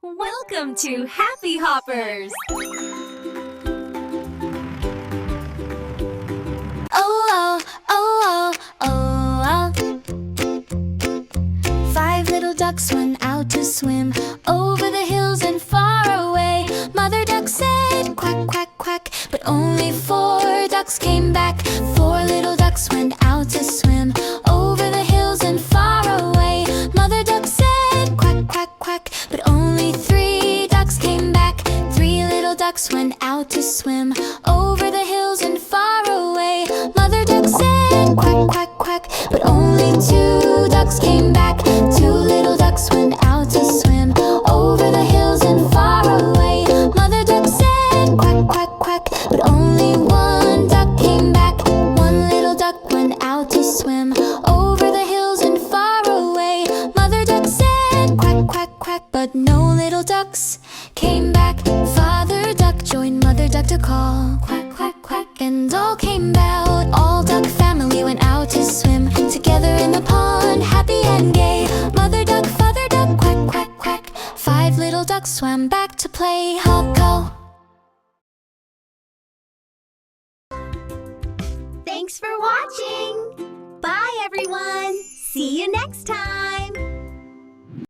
Welcome to Happy Hoppers! Oh, oh, oh, oh, oh. 5 little ducks went out to swim over the hills and far away. Mother duck said quack, quack, quack, but only 4 ducks came back. 4 little ducks went out to swim over the hills and far away. Mother duck said quack, quack, quack, but only 3 ducks came back. 3 little ducks went out to swim over the hills and far away. Mother duck said quack, quack, quack, but only 2 ducks came back. 2 little ducks went out to swim over the hills and far away. Mother duck said quack, quack, quack, but only 1 duck came back. 1 little duck went out to swim over the hills and far away. Mother duck said quack, quack, quack, but no little ducks came back. Father duck joined Mother duck to call quack, quack, quack, and all came out. All duck family went out to swim together in the pond, happy and gay. Mother duck, father duck, quack, quack, quack. 5 little ducks swam back to play. Hop, go. Thanks for watching! Bye, everyone! See you next time!